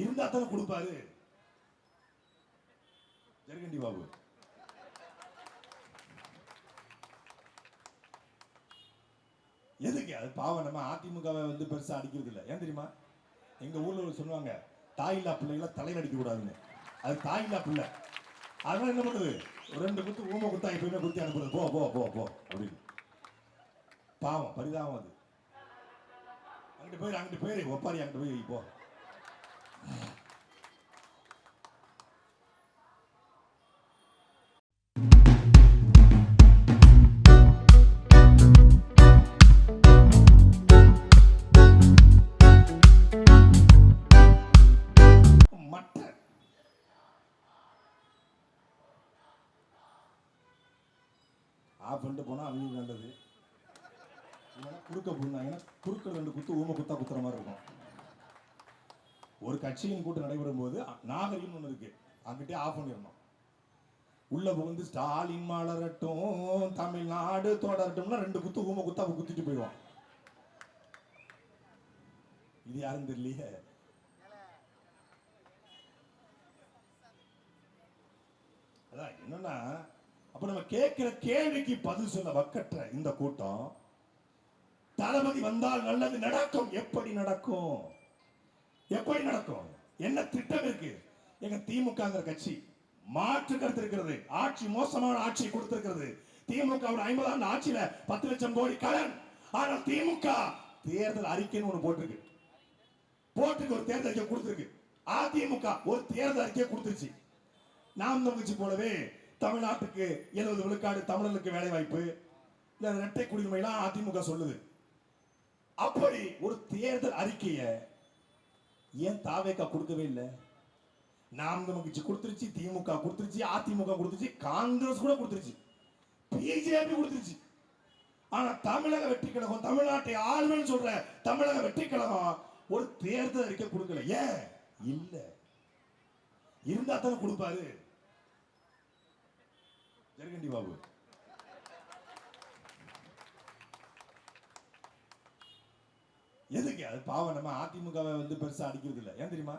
இருந்தா தானே கொடுப்பாரு. ஜெர்கண்டி பாபு எதுக்கு அது பாவம். நம்ம அதிமுகவை வந்து பெருசா அடிக்கிறது இல்லை. ஏன் தெரியுமா? எங்க ஊர்ல சொல்லுவாங்க, தாயில்லா பிள்ளைகளை தலையில் அடிக்க கூடாதுன்னு. அது தாயில்லா பிள்ளை. அதனால என்ன பண்ணுது, ஒரு 2 குத்து ஊமை குத்தா எப்பயுமே குத்தி அனுப்புறது. போ போ போ போ அப்படின்னு. பாவம், பரிதாபம். அது அங்கிட்டு போயிரு ஒப்பாரி, அங்கிட்டு போய் போ. ஆஃப் பண்ணிட்டு போனா அவங்களுக்கு நல்லது. குறுக்க போனாங்கன்னா குறுக்க 2 குத்து ஊமை குத்தா குத்துற மாதிரி இருக்கும். ஒரு கட்சியின் கூட்டம் நடைபெறும் போது நாகரிகம் ஒன்று இருக்கு, அங்கிட்டே ஆஃப் பண்ணிடணும். உள்ள புகுந்து ஸ்டாலின் மலரட்டும் தமிழ்நாடு தொடரட்டும்னா 2 குத்து ஊமை குத்தா குத்திட்டு போயிடுவான். இது யாரும் தெரியலையே. அதான் என்னன்னா, அப்ப நம்ம கேட்கிற கேள்விக்கு பதில் சொல்ல வக்கற்ற இந்த கூட்டம், தளபதி வந்தால் நல்லது நடக்கும். எப்படி நடக்கும்? எப்படி நடக்கும்? என்ன திட்டம் இருக்கு? எங்க திமுக கட்சி மாற்று கருத்து இருக்கிறது. ஆட்சி மோசமான ஆட்சி கொடுத்திருக்கிறது. திமுக 50 ஆண்டு ஆட்சியில 10 லட்சம் கோடி கடன். ஆனால் திமுக தேர்தல் அறிக்கைன்னு ஒண்ணு போட்டிருக்கு. ஒரு தேர்தல் அறிக்கை கொடுத்திருக்கு. அதிமுக ஒரு தேர்தல் அறிக்கை கொடுத்துருச்சு. நாம் தமிழ்ச்சி போலவே தமிழ்நாட்டுக்கு 70 விழுக்காடு தமிழர்களுக்கு வேலை வாய்ப்பு, இல்ல இரட்டை குடியுரிமைலாம் அதிமுக சொல்லுது. அப்படி ஒரு தேர்தல் அறிக்கையை ஏன் தாவேகா கொடுக்கவே இல்லை? நாம் தமிழ்ச்சி கொடுத்துருச்சு, திமுக கொடுத்துருச்சு, அதிமுக கொடுத்துருச்சு, காங்கிரஸ் கூட கொடுத்துருச்சு, பிஜேபி கொடுத்துருச்சு. ஆனா தமிழக வெற்றி கழகம், தமிழ்நாட்டை ஆளுநர் சொல்ற தமிழக வெற்றி கழகம் ஒரு தேர்தல் அறிக்கை கொடுக்கல. ஏன் இல்ல? இருந்தா தானே கொடுப்பாரு. ஜெர்கண்டி பாபு எதுக்கு அது பாவம். நம்ம அதிமுகவை வந்து பெருசா அடிக்கிறது இல்லை. ஏன் தெரியுமா?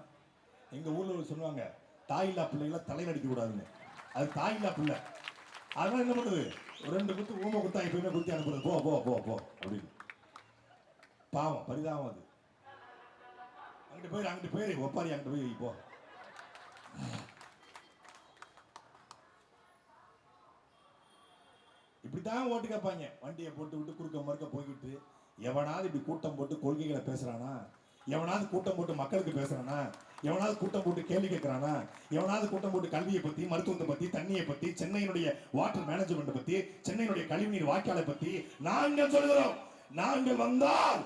எங்க ஊர்ல சொல்லுவாங்க, தாயில்லா பிள்ளைகளை தலையில் அடிக்க கூடாதுன்னு. அது தாயில்லா பிள்ளை. அதனால என்ன பண்ணுது, ஒரு 2 குத்து ஊமை குத்தா எப்பயுமே குத்தி அனுப்புறது. போ போ போ போ அப்படின்னு. பாவம், பரிதாபம். அது அங்கிட்டு போயிரு ஒப்பாரி, அங்கிட்டு போய் போ. இப்படித்தான் ஓட்டு கேட்பாங்க. வண்டியை போட்டு விட்டு குறுக்க மறுக்க போய்கிட்டு, எவனாவது இப்படி கூட்டம் போட்டு கொள்கைகளை பேசுறானா, எவனாவது கூட்டம் போட்டு மக்களுக்கு பேசுறானா, எவனாவது கூட்டம் போட்டு கேள்வி கேட்கிறானா, எவனாவது கூட்டம் போட்டு கல்வியை பத்தி, மருத்துவத்தை பத்தி, தண்ணியை பத்தி, சென்னையினுடைய வாட்டர் மேனேஜ்மெண்ட் பத்தி, சென்னையினுடைய கழிவுநீர் வாய்க்காலை பத்தி நாங்கள் சொல்கிறோம். நாங்கள் வந்தால்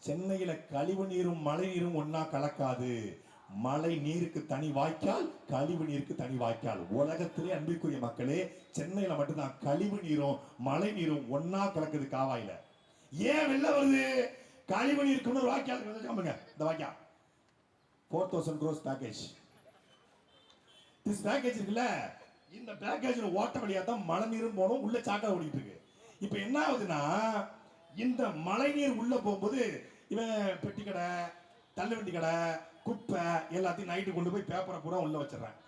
சென்னையில கழிவு நீரும் மழை நீரும் ஒன்னா கலக்காது. மழை நீருக்கு தனி வாய்க்கால், கழிவு நீருக்கு தனி வாய்க்கால். உலகத்திலே அன்பிற்குரிய மக்களே, சென்னையில மட்டும்தான் கழிவு நீரும் மழை நீரும் ஒன்னா கலக்குது காவாயில. ஏன் வெளில வருது? கழிவு நீருக்கு வாய்க்கால். இந்த வாய்க்கால் 4000 crores பேக்கேஜ். திஸ் பேக்கேஜ் இருக்குல்ல, இந்த பேக்கேஜ் ஓட்ட வழியா தான் மழை நீரும் போனோம், உள்ள சாக்கடை ஓடிட்டு இருக்கு. இப்ப என்ன ஆகுதுன்னா, இந்த மழை நீர் உள்ள போகும்போது இவன் பெட்டி கடை, தள்ளுவண்டி கடை, குப்பை எல்லாத்தையும் நைட்டு கொண்டு போய் பேப்பரை பூரா உள்ள வச்சிடறான்.